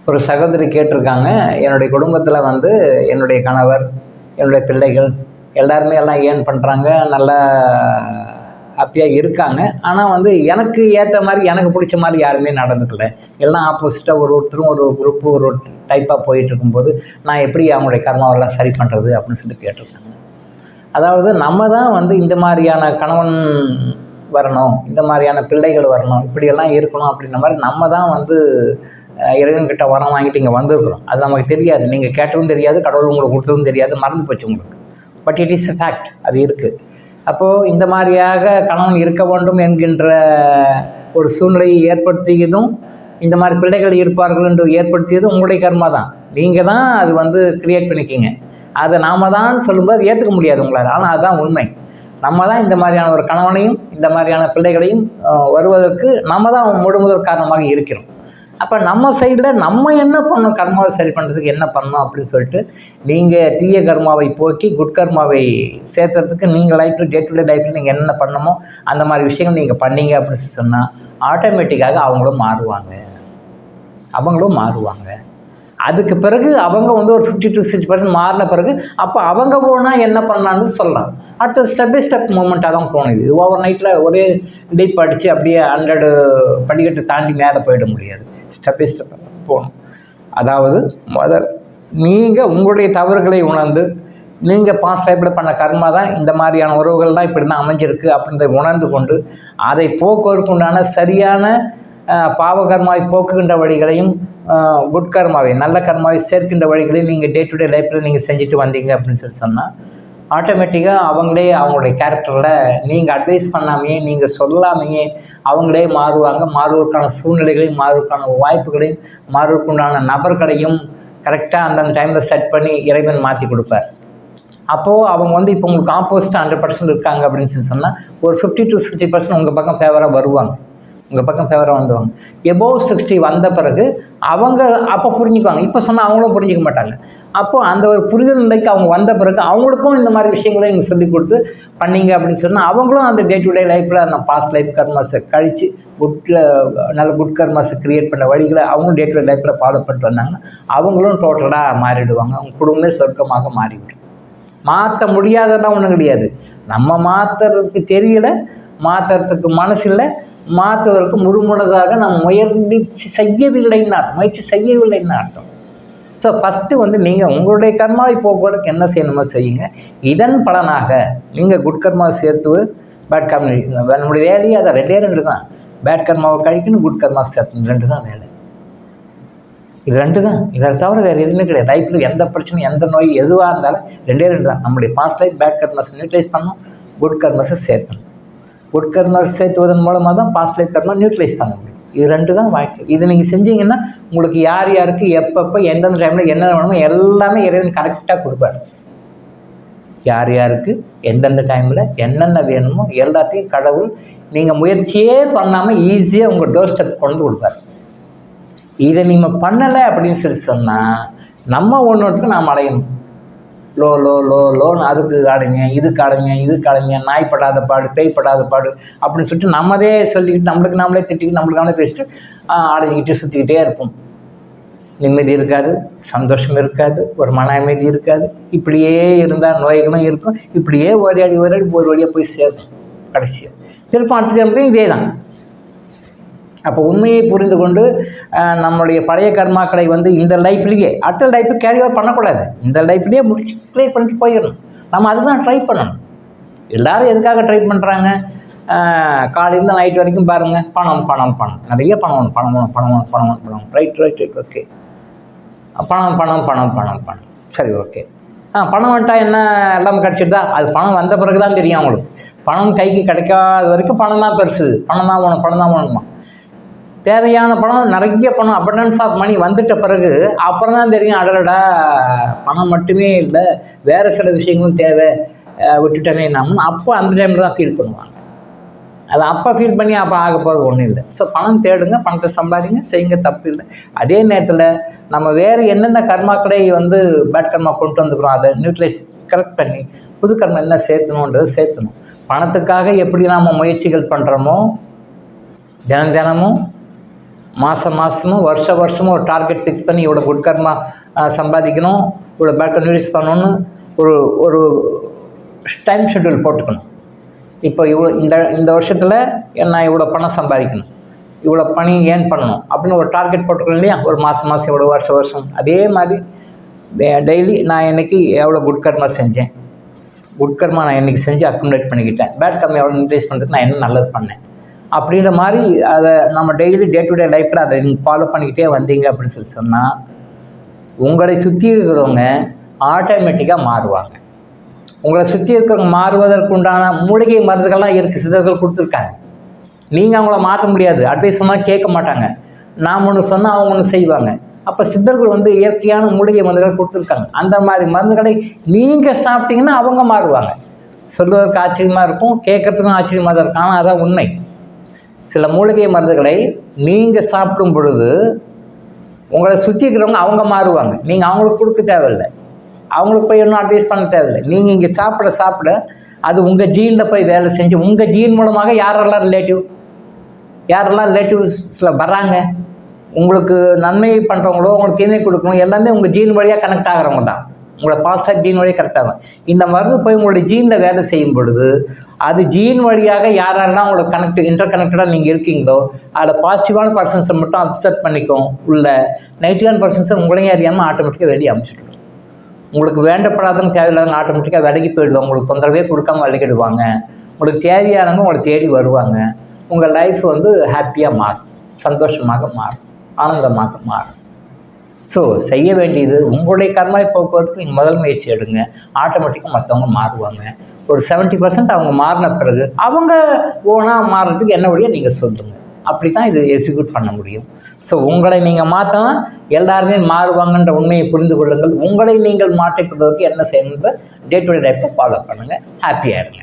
ஒரு சகோதரி கேட்டிருக்காங்க, என்னுடைய குடும்பத்தில் வந்து என்னுடைய கணவர், என்னுடைய பிள்ளைகள் எல்லாருமே எல்லாம் ஏர்ன் பண்ணுறாங்க, நல்லா ஹாப்பியாக இருக்காங்க. ஆனால் வந்து எனக்கு ஏற்ற மாதிரி, எனக்கு பிடிச்ச மாதிரி யாருமே நடந்துக்கல. எல்லாம் ஆப்போசிட்டாக ஒருத்தரும் ஒரு குரூப்பு ஒரு டைப்பாக போயிட்டு இருக்கும்போது நான் எப்படி அவங்களுடைய கர்மாவெல்லாம் சரி பண்ணுறது அப்படின்னு சொல்லிட்டு கேட்டிருக்காங்க. அதாவது நம்ம தான் வந்து இந்த மாதிரியான கணவன் வரணும், இந்த மாதிரியான பிள்ளைகள் வரணும், இப்படியெல்லாம் இருக்கணும் அப்படின்ற மாதிரி நம்ம தான் வந்து இறைவன்கிட்ட வரம் வாங்கிட்டு இங்கே வந்திருக்கிறோம். அது நமக்கு தெரியாது, நீங்கள் கேட்டதும் தெரியாது, கடவுள் உங்களுக்கு கொடுத்ததும் தெரியாது, மறந்து போச்சு உங்களுக்கு. பட் இட் இஸ் ஃபேக்ட், அது இருக்குது. அப்போது இந்த மாதிரியாக கணவன் இருக்க வேண்டும் என்கின்ற ஒரு சூழ்நிலையை ஏற்படுத்தியதும், இந்த மாதிரி பிள்ளைகள் இருப்பார்கள் என்று ஏற்படுத்தியதும் உங்களுடைய கர்மா தான். நீங்கள் தான் அது வந்து கிரியேட் பண்ணிக்கிங்க. அதை நாம தான் சொல்லும்போது ஏற்றுக்க முடியாது உங்களால். ஆனால் அதுதான் உண்மை. நம்ம தான் இந்த மாதிரியான ஒரு கணவனையும் இந்த மாதிரியான பிள்ளைகளையும் வருவதற்கு நம்ம தான் முதல் காரணமாக இருக்கிறோம். அப்போ நம்ம சைடில் நம்ம என்ன பண்ணணும், கர்மாவை சரி பண்ணுறதுக்கு என்ன பண்ணணும் அப்படின்னு சொல்லிட்டு நீங்கள் தீய கர்மாவை போக்கி குட் கர்மாவை சேர்த்துறதுக்கு நீங்கள் லைஃப்பில் டே டு டே லைஃப்பில் நீங்கள் என்னென்ன பண்ணணுமோ அந்த மாதிரி விஷயங்கள் நீங்கள் பண்ணீங்க அப்படின்னு சொன்னால் ஆட்டோமேட்டிக்காக அவங்களும் மாறுவாங்க. அதுக்கு பிறகு அவங்க வந்து ஒரு 50 to 60% மாறின பிறகு அப்போ அவங்க போனால் என்ன பண்ணலான்னு சொல்லலாம். அடுத்த ஸ்டெப் பை ஸ்டெப் மூமெண்ட்டாக தான் போகணும். இது ஓவர் நைட்டில் ஒரே டீப் அடித்து அப்படியே 100 படிக்கட்டு தாண்டி மேலே போயிட முடியாது. ஸ்டெப் பை ஸ்டெப் போகணும். அதாவது நீங்கள் உங்களுடைய தவறுகளை உணர்ந்து, நீங்கள் பாஸ்ட் லைஃப்பில் பண்ண கர்மா தான் இந்த மாதிரியான உறவுகள் தான் இப்படி தான் அமைஞ்சிருக்கு அப்படின்றத உணர்ந்து கொண்டு அதை போக்குவதற்கு உண்டான சரியான பாவகர்மாவை போக்குகின்ற வழிகளையும் குட் கர்மாவை நல்ல கர்மாவை சேர்க்கின்ற வழிகளையும் நீங்கள் டே டு டே லைஃப்பில் நீங்கள் செஞ்சுட்டு வந்தீங்க அப்படின்னு சொல்லி சொன்னால் ஆட்டோமேட்டிக்காக அவங்களே அவங்களுடைய கேரக்டரில் நீங்கள் அட்வைஸ் பண்ணாமையே, நீங்கள் சொல்லாமையே அவங்களே மாறுவதற்கான சூழ்நிலைகளையும், மாறுவதற்கான வாய்ப்புகளையும், மாறுவதற்குண்டான நபர்களையும் கரெக்டாக அந்தந்த டைமில் செட் பண்ணி இறைவன் மாற்றி கொடுப்பார். அப்போது அவங்க வந்து இப்போ உங்களுக்கு ஆப்போசிட்டாக 100% இருக்காங்க அப்படின்னு சொல்லி சொன்னால் ஒரு 50 to 60% உங்கள் பக்கம் ஃபேவராக வருவாங்க, உங்கள் பக்கம் ஃபேவராக வந்துடுவாங்க. எபோவ் 60 வந்த பிறகு அவங்க அப்போ புரிஞ்சுக்குவாங்க. இப்போ சொன்னால் அவங்களும் புரிஞ்சிக்க மாட்டாங்க. அப்போது அந்த ஒரு புரிதல் நிலைக்கு அவங்க வந்த பிறகு அவங்களுக்கும் இந்த மாதிரி விஷயங்களை நீங்கள் சொல்லிக் கொடுத்து பண்ணீங்க அப்படின்னு சொன்னால் அவங்களும் அந்த டே டு டே லைஃப்பில் அந்த பாஸ்ட் லைஃப் கர்மாஸை கழித்து நல்ல குட் கர்மாஸை க்ரியேட் பண்ண வழிகளை அவங்களும் டே டு டே லைஃப்பில் ஃபாலோ பண்ணிட்டு வந்தாங்கன்னா அவங்களும் டோட்டலாக மாறிடுவாங்க. அவங்க குடும்பமே சொர்க்கமாக மாறிவிடும். மாற்ற முடியாததான் ஒன்றும் கிடையாது. நம்ம மாற்றுறதுக்கு தெரியல, மாற்றுறதுக்கு மனசில்லை, மாற்றுவதற்கு முழுமுழுதாக நம்ம முயற்சி செய்யவில்லைன்னு அர்த்தம். ஸோ ஃபஸ்ட்டு வந்து நீங்கள் உங்களுடைய கர்மாவை போக்குவதற்கு என்ன செய்யணுமோ செய்யுங்க. இதன் பலனாக நீங்கள் குட் கர்மாவை சேர்த்து பேட் கர்மா, நம்மளுடைய வேலையை அதை 2 தான். பேட் கர்மாவை கழிக்கணும், குட் கர்மாவை சேர்த்தணும், 2 தான் வேலை. இது 2 தான். இதை தவிர வேறு எதுவுமே கிடையாது. லைஃப்பில் எந்த பிரச்சனையும் எந்த நோய் எதுவாக இருந்தாலும் 2 தான். நம்மளுடைய பாஸ்ட் லைஃப் பேட் கர்மாஸை நியூட்ரலைஸ் பண்ணணும், குட் கர்மாஸை சேர்த்தணும். குட் கர்மாஸை சேர்த்துவதன் மூலமாக தான் பாஸ்ட் லைஃப் கர்மா நியூட்ரலைஸ் பண்ண முடியும். இது 2 தான் வாழ்க்கை. இதை நீங்கள் செஞ்சீங்கன்னா உங்களுக்கு யார் யாருக்கு எப்பப்போ எந்தெந்த டைமில் என்னென்ன வேணுமோ எல்லாமே இறைவன் கரெக்டாக கொடுப்பார். யார் யாருக்கு எந்தெந்த டைமில் என்னென்ன வேணுமோ எல்லாத்தையும் கடவுள் நீங்கள் முயற்சியே பண்ணாமல் ஈஸியாக உங்கள் டோர் ஸ்டெப் கொண்டு கொடுப்பார். இதை நீங்கள் பண்ணலை அப்படின்னு சொல்லி சொன்னால் நம்ம ஒன்றுக்கு நாம் அடையணும். லோன்னு அதுக்கு அடைங்க, இதுக்கு அடைங்க, நாய் படாத பாடு, பேய் படாத பாடு அப்படின்னு சொல்லிட்டு நம்மளே சொல்லிக்கிட்டு நம்மளுக்கு நாமளே திட்டிக்கிட்டு நம்மளுக்கு நாமளே பேசிட்டு அடைஞ்சிக்கிட்டு சுற்றிக்கிட்டே இருப்போம். நிம்மதி இருக்காது, சந்தோஷம் இருக்காது, ஒரு மன அமைதி இருக்காது. இப்படியே இருந்தால் நோய்களும் இருக்கும். இப்படியே ஓராடி ஒரு வழியாக போய் சேரும். கடைசியாக திருப்பம் அடுத்த இதே தான். அப்போ உண்மையை புரிந்து கொண்டு நம்மளுடைய பழைய கர்மாக்களை வந்து இந்த லைஃப்லேயே அடுத்த லைஃப்பு கேரி ஓவர் பண்ணக்கூடாது. இந்த லைஃப்லேயே முடிச்சு க்ளியர் பண்ணிட்டு போயிடணும். நம்ம அதுதான் ட்ரை பண்ணணும். எல்லோரும் எதுக்காக ட்ரை பண்ணுறாங்க? காலையிலேருந்து நைட் வரைக்கும் பாருங்கள், பணம் நிறைய பணம் ரைட் ஓகே, பணம் சரி ஓகே. பணம் வந்துட்டா என்ன எல்லாம் கிடச்சிடுதா? அது பணம் வந்த பிறகு தான் தெரியும் அவங்களுக்கு. பணம் கைக்கு கிடைக்காத வரைக்கும் பணம் தான் பெருசு, பணம் தான் வேணுமா. தேவையான பணம், நிறைய பணம், அபண்டன்ஸ் ஆஃப் மணி வந்துட்ட பிறகு அப்புறம் தான் தெரியும், அடடா பணம் மட்டுமே இல்லை, வேறு சில விஷயங்களும் தேவை, விட்டுட்டனே நம்ம. அப்போ அந்த டைமில் தான் ஃபீல் பண்ணுவாங்க. அதை அப்போ ஃபீல் பண்ணி அப்போ ஆக போகிறது ஒன்றும் இல்லை. ஸோ பணம் தேடுங்க, பணத்தை சம்பாதிங்க, செய்யுங்க, தப்பு இல்லை. அதே நேரத்தில் நம்ம வேறு என்னென்ன கர்மாக்களை வந்து பேட் கர்மா கொண்டு வந்துக்கிறோம் அதை நியூட்ரலைஸ் கரெக்ட் பண்ணி புது கர்மா என்ன சேர்த்தணுன்றதை சேர்த்தணும். பணத்துக்காக எப்படி நாம் முயற்சிகள் பண்ணுறோமோ தினமும் மாதமும் வருஷமும் ஒரு டார்கெட் ஃபிக்ஸ் பண்ணி இவ்வளோ குட் கர்மா சம்பாதிக்கணும், இவ்வளோ பேட் கன்வீனியன்ஸ் பண்ணணும்னு ஒரு ஒரு டைம் ஷெட்யூல் போட்டுக்கணும். இப்போ இவ்வளோ இந்த வருஷத்தில் நான் இவ்வளோ பணம் சம்பாதிக்கணும், இவ்வளோ பணி ஏன் பண்ணணும் அப்படின்னு ஒரு டார்கெட் போட்டுக்கணும் இல்லையா? ஒரு மாதம் இவ்வளோ வருஷம் அதே மாதிரி டெய்லி நான் இன்றைக்கி எவ்வளோ குட் கர்மா செஞ்சேன், குட் கர்மா நான் இன்றைக்கி செஞ்சு அக்குமுலேட் பண்ணிக்கிட்டேன், பேட் கர்மா எவ்வளோ இன்க்ரீஸ் பண்ணுறதுக்கு நான் என்ன நல்லது பண்ணேன் அப்படின்ற மாதிரி அதை நம்ம டெய்லி டே டு டே லைஃப்பில் அதை நீங்கள் ஃபாலோ பண்ணிக்கிட்டே வந்தீங்க அப்படின்னு சொல்லி சொன்னால் உங்களை சுற்றி இருக்கிறவங்க ஆட்டோமேட்டிக்காக மாறுவாங்க. உங்களை சுற்றி இருக்கிறவங்க மாறுவதற்கு உண்டான மூலிகை மருந்துகள்லாம் இருக்குது, சித்தர்கள் கொடுத்துருக்காங்க. நீங்கள் அவங்கள மாற்ற முடியாது, அட்வைஸ் சொன்னால் கேட்க மாட்டாங்க. நாம் ஒன்று சொன்னால் அவங்க ஒன்று செய்வாங்க. அப்போ சித்தர்கள் இயற்கையான மூலிகை மருந்துகள் கொடுத்துருக்காங்க. அந்த மாதிரி மருந்துகளை நீங்கள் சாப்பிட்டீங்கன்னா அவங்க மாறுவாங்க. சொல்வதற்கு ஆச்சரியமாக இருக்கும், கேட்குறதுக்கும் ஆச்சரியமாக தான் இருக்கும். ஆனால் அதான் உண்மை. சில மூலிகை மருந்துகளை நீங்கள் சாப்பிடும் பொழுது உங்களை சுற்றி இருக்கிறவங்க அவங்க மாறுவாங்க. நீங்கள் அவங்களுக்கு கொடுக்க தேவையில்லை, அவங்களுக்கு போய் இன்னும் அட்வைஸ் பண்ண தேவையில்லை. நீங்கள் இங்கே சாப்பிட அது உங்கள் ஜீனில் போய் வேலை செஞ்சு உங்கள் ஜீன் மூலமாக யாரெல்லாம் ரிலேட்டிவ்ஸில் வர்றாங்க, உங்களுக்கு நன்மை பண்ணுறவங்களோ உங்களுக்கு தீமை கொடுக்கணும் எல்லாமே உங்கள் ஜீன் வழியாக கனெக்ட் ஆகிறவங்க தான். உங்களை பாஸ்டாக ஜீன் வழியாக கரெக்டாகும். இந்த மருந்து போய் உங்களுடைய ஜீனில் வேலை செய்யும் பொழுது அது ஜீன் வழியாக யாரெல்லாம் உங்களுக்கு இன்டர் கனெக்டடாக நீங்கள் இருக்கீங்களோ அதில் பாசிட்டிவான பர்சன்ஸை மட்டும் அப்செட் பண்ணிக்கும், உள்ள நெகட்டிவான பர்சன்ஸை உங்களையும் அறியாமல் ஆட்டோமேட்டிக்காக வெளியே அமைச்சிடும். உங்களுக்கு வேண்டப்படாதன்னு தேவையில்லாதவங்க ஆட்டோமேட்டிக்காக விலகி போயிடுவாங்க, உங்களுக்கு தொந்தரவே கொடுக்காம விலகிடுவாங்க. உங்களுக்கு தேவையானவங்க உங்களை தேடி வருவாங்க. உங்கள் லைஃப் ஹாப்பியாக மாறும், சந்தோஷமாக மாறும், ஆனந்தமாக மாறும். ஸோ செய்ய வேண்டியது உங்களுடைய கர்மாவை போக்குவரத்துக்கு நீங்கள் முதல் முயற்சி எடுங்க. ஆட்டோமேட்டிக்காக மற்றவங்க மாறுவாங்க. ஒரு 70% அவங்க மாறின பிறகு அவங்க ஓனாக மாறுறதுக்கு என்ன வழியாக நீங்கள் சொல்லுங்கள். அப்படி தான் இது எக்ஸிக்யூட் பண்ண முடியும். ஸோ உங்களை நீங்கள் மாற்றினா எல்லாருமே மாறுவாங்கன்ற உண்மையை புரிந்து கொள்ளுங்கள். உங்களை நீங்கள் மாற்றிக்கொள்வதற்கு என்ன செய்யணுன்ற டே டு டே லைஃப்பை ஃபாலோ பண்ணுங்கள். ஹாப்பியாக இருங்க.